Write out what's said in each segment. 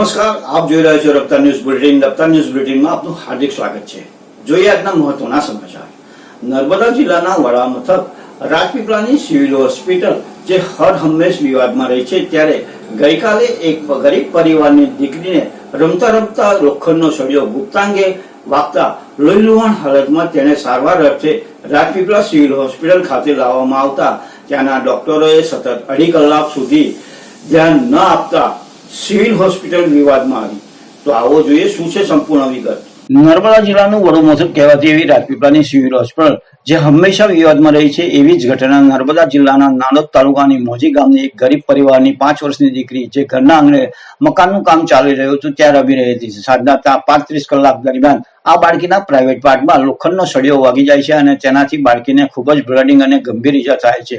નમસ્કાર, આપ જોઈ રહ્યા છો રફતાર ન્યૂઝ બુલેટિન. રફતાર ન્યૂઝ બુલેટિનમાં આપનું હાર્દિક સ્વાગત છે. જોઈએ આજના મહત્વના સમાચાર. નર્મદા જિલ્લાના વડા મથક રાજપીપળાની સિવિલ હોસ્પિટલ જે હર હંમેશ વિવાદમાં રહી છે, ત્યારે ગઈકાલે એક ગરીબ પરિવારની દીકરીને રમતા રમતા લોખંડનો સળિયો ગુપ્તાંગે વાગતા લોહીલુહાણ હાલતમાં તેને સારવાર અર્થે રાજપીપળા સિવિલ હોસ્પિટલ ખાતે લાવવામાં આવતા ત્યાંના ડોક્ટરોએ સતત 2.5 કલાક સુધી ધ્યાન ન આપતા સિવિલ હોસ્પિટલ વિવાદમાં આવી. તો આવો જોઈએ શું છે સંપૂર્ણ વિગત. નર્મદા જિલ્લાનું વડું મથક કહેવાતી એવી રાજપીપળાની સિવિલ હોસ્પિટલ જે હંમેશા વિવાદમાં રહી છે, એવી જ ઘટના નર્મદા જિલ્લાના નાનોદ તાલુકાની મોજી ગામની એક ગરીબ પરિવારની 5 વર્ષની દીકરી જે ઘરના આંગણે મકાનનું કામ ચાલી રહ્યું હતું ત્યાં રમી રહી હતી. સાંજના 35 કલાક દરમિયાન આ બાળકીના પ્રાઇવેટ પાર્ટમાં લોખંડનો સળિયો વાગી જાય છે અને તેનાથી બાળકીને ખૂબ જ બ્લીડિંગ અને ગંભીર ઈજા થાય છે.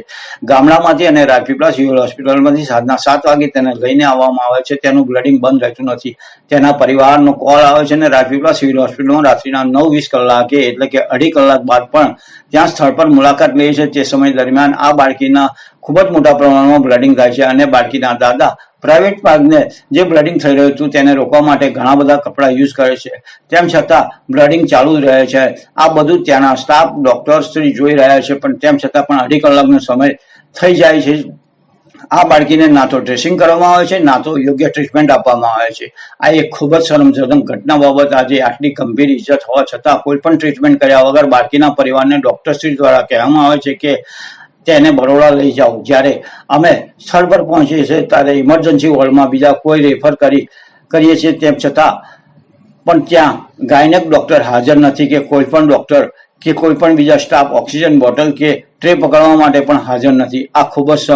ગામડામાંથી અને રાજપીપળા સિવિલ હોસ્પિટલમાંથી સાંજના 7 વાગે તેને લઈને આવવામાં આવે છે. તેનું બ્લીડિંગ બંધ રહેતું નથી. તેના પરિવારનો કોલ આવે છે અને રાજપીપળા સિવિલ હોસ્પિટલમાં રાત્રિના 9:20 કલાકે એટલે કે 2.5 કલાક બાદ પણ ત્યાં સ્થળ પર મુલાકાત લે છે. તે સમય દરમિયાન આ બાળકીના ખૂબ જ મોટા પ્રમાણમાં બ્લીડિંગ થાય છે અને બાળકીના દાદા પ્રાઇવેટ પાર્ટને જે બ્લીડિંગ થઈ રહ્યું હતું તેને રોકવા માટે ઘણા બધા કપડાં યુઝ કરે છે, તેમ છતાં બ્લીડિંગ ચાલુ જ રહે છે. આ બધું ત્યાંના સ્ટાફ ડોક્ટર્સ જોઈ રહ્યા છે, પણ તેમ છતાં પણ 2.5 કલાકનો સમય થઈ જાય છે. આ બાળકીને ના તો ડ્રેસિંગ કરવામાં આવે છે, ના તો યોગ્ય ટ્રીટમેન્ટ આપવામાં આવે છે. આ એક ખૂબ જ શરમજનક ઘટના બાબત આજે આટલી ગંભીર ઇજ્જત હોવા છતાં કોઈ પણ ટ્રીટમેન્ટ કર્યા વગર બાળકીના પરિવારને ડોક્ટરશ્રી દ્વારા કહેવામાં આવે છે કે તેને બરોડા લઈ જાઓ. જ્યારે અમે સ્થળ પર પહોંચીએ છીએ ત્યારે ઇમરજન્સી વોર્ડમાં બીજા કોઈ રેફર કરીએ છીએ, તેમ છતાં પણ ત્યાં ગાયનેક ડોક્ટર હાજર નથી કે કોઈ પણ ડોક્ટર કે કોઈ પણ બીજા સ્ટાફ ઓક્સિજન બોટલ કે ટ્રે પકડવા માટે પણ હાજર નથી. આ ખૂબ જ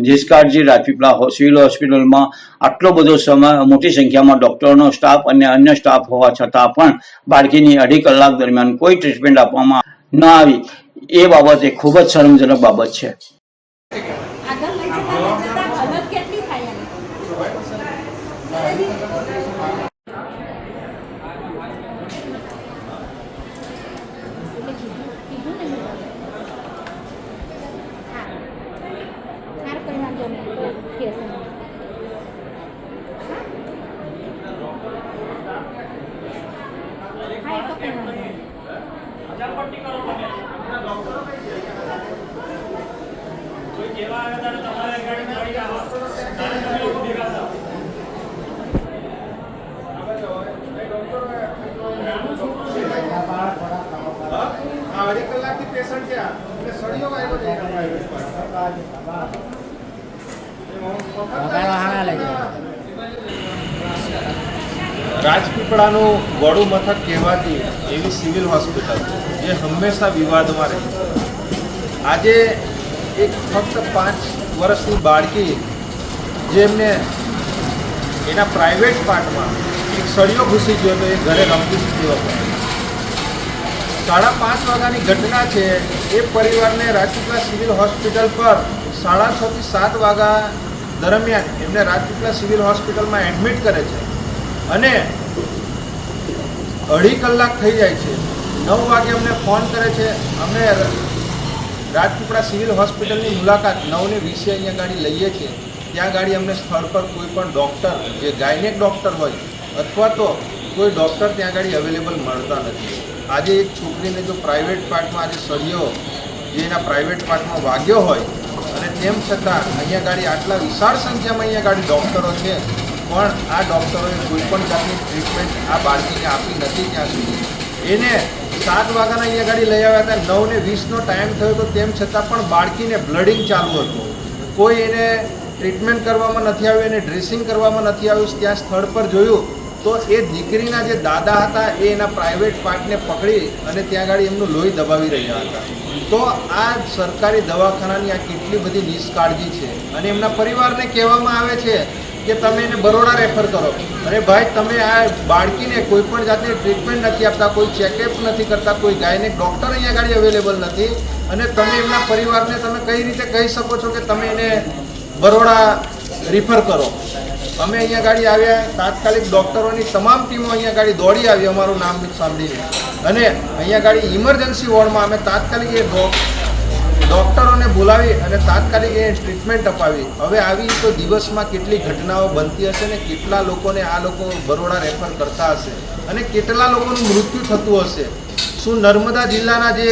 નિષ્કાળજી રાજપીપળા સિવિલ હોસ્પિટલમાં આટલો બધો સમય મોટી સંખ્યામાં ડોક્ટરનો સ્ટાફ અને અન્ય સ્ટાફ હોવા છતાં પણ બાળકીની 2.5 કલાક દરમિયાન કોઈ ટ્રીટમેન્ટ આપવામાં ન આવી, એ બાબત એ ખૂબ જ શરમજનક બાબત છે. રાજપીપળાનું વડું મથક કહેવાતી એવી સિવિલ હોસ્પિટલ જે હંમેશા વિવાદમાં રહી. આજે એક ફક્ત 5 વર્ષની બાળકી જેમને એના પ્રાઇવેટ પાર્ટમાં એક સળિયો ઘૂસી ગયો તો એ ઘરે રમતી હતી વખતે 5:30 વાગ્યાની ઘટના છે. એ પરિવારને રાજપીપળા સિવિલ હોસ્પિટલ પર 6:30 થી 7 વાગ્યા દરમિયાન એમને રાજપીપળા સિવિલ હોસ્પિટલમાં એડમિટ કરે છે અને 2.5 કલાક થઈ જાય છે. 9 વાગે અમને ફોન કરે છે. અમે રાજપીપળા સિવિલ હોસ્પિટલની મુલાકાત 9:20 અહીંયા ગાડી લઈએ છીએ. ત્યાં ગાડી અમને સ્થળ પર કોઈ પણ ડૉક્ટર જે ગાયનેક ડૉક્ટર હોય અથવા તો કોઈ ડૉક્ટર ત્યાં ગાડી અવેલેબલ મળતા નથી. આજે એક છોકરીને જો પ્રાઇવેટ પાર્ટમાં આજે સળિયો જે એના પ્રાઇવેટ પાર્ટમાં વાગ્યો હોય અને તેમ છતાં અહીંયા ગાડી આટલા વિશાળ સંખ્યામાં અહીંયા ગાડી ડૉક્ટરો છે, પણ આ ડૉક્ટરોએ કોઈ પણ જાતની ટ્રીટમેન્ટ આ બાળકીને આપી નથી. ત્યાં સુધી એને 7 વાગ્યાના અહીંયા ગાડી લઈ આવ્યા હતા. 9:20નો ટાઈમ થયો હતો, તેમ છતાં પણ બાળકીને બ્લીડિંગ ચાલુ હતું. કોઈ એને ટ્રીટમેન્ટ કરવામાં નથી આવ્યું, એને ડ્રેસિંગ કરવામાં નથી આવ્યું. ત્યાં સ્થળ પર જોયું તો એ દીકરીના જે દાદા હતા એ એના પ્રાઇવેટ પાર્ટને પકડી અને ત્યાં ગાડી એમનું લોહી દબાવી રહ્યા હતા. તો આ સરકારી દવાખાનાની આ કેટલી બધી નિષ્કાળજી છે. અને એમના પરિવારને કહેવામાં આવે છે કે તમે એને બરોડા રેફર કરો. અરે ભાઈ, તમે આ બાળકીને કોઈ પણ જાતની ટ્રીટમેન્ટ નથી આપતા, કોઈ ચેકઅપ નથી કરતા, કોઈ ગાયનેક ડૉક્ટર અહીંયા ગાડી અવેલેબલ નથી અને તમે એમના પરિવારને તમે કઈ રીતે કહી શકો છો કે તમે એને બરોડા રિફર કરો. અમે અહીંયા ગાડી આવ્યા, તાત્કાલિક ડૉક્ટરોની તમામ ટીમો અહીંયા ગાડી દોડી આવી અમારું નામ સાંભળીને અને અહીંયા ગાડી ઇમરજન્સી વોર્ડમાં અમે તાત્કાલિક એ ડૉક્ટરોને બોલાવી અને તાત્કાલિક એ ટ્રીટમેન્ટ અપાવી. હવે આવી તો દિવસમાં કેટલી ઘટનાઓ બનતી હશે ને કેટલા લોકોને આ લોકો બરોડા રેફર કરતા હશે અને કેટલા લોકોનું મૃત્યુ થતું હશે. શું નર્મદા જિલ્લાના જે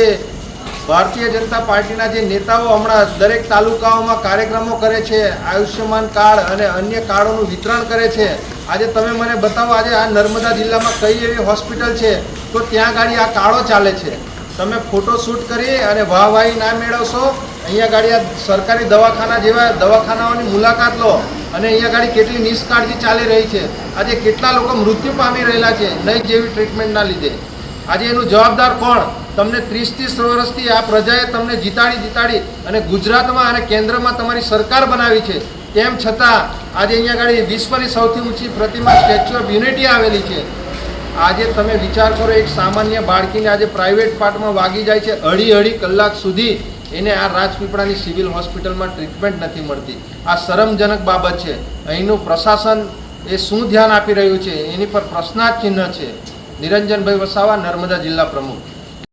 ભારતીય જનતા પાર્ટીના જે નેતાઓ હમણાં દરેક તાલુકાઓમાં કાર્યક્રમો કરે છે, આયુષ્યમાન કાર્ડ અને અન્ય કાર્ડોનું વિતરણ કરે છે, આજે તમે મને બતાવો આજે આ નર્મદા જિલ્લામાં કઈ એવી હોસ્પિટલ છે તો ત્યાં ગાડી આ કાર્ડો ચાલે છે. તમે ફોટોશૂટ કરી અને વાહવાહી ના મેળવશો. અહીંયા ગાડી આ સરકારી દવાખાના જેવા દવાખાનાઓની મુલાકાત લો અને અહીંયા ગાડી કેટલી નિષ્કાળજી ચાલી રહી છે. આજે કેટલા લોકો મૃત્યુ પામી રહેલા છે નહીં જેવી ટ્રીટમેન્ટના લીધે. આજે એનું જવાબદાર કોણ? તમને 30-30 વર્ષથી આ પ્રજાએ તમને જીતાડી અને ગુજરાતમાં અને કેન્દ્રમાં તમારી સરકાર બનાવી છે. તેમ છતાં આજે અહીંયા ગાડી વિશ્વની સૌથી ઊંચી પ્રતિમા સ્ટેચ્યુ ઓફ યુનિટી આવેલી છે. આજે તમે વિચાર કરો, એક સામાન્ય બાળકીને આજે પ્રાઇવેટ પાર્ટમાં વાગી જાય છે, અઢી કલાક સુધી એને આ રાજપીપળાની સિવિલ હોસ્પિટલમાં ટ્રીટમેન્ટ નથી મળતી. આ શરમજનક બાબત છે. અહીંનું પ્રશાસન એ શું ધ્યાન આપી રહ્યું છે એની પર પ્રશ્નાર્થ ચિહ્ન છે. નિરંજનભાઈ વસાવા, નર્મદા જિલ્લા પ્રમુખ.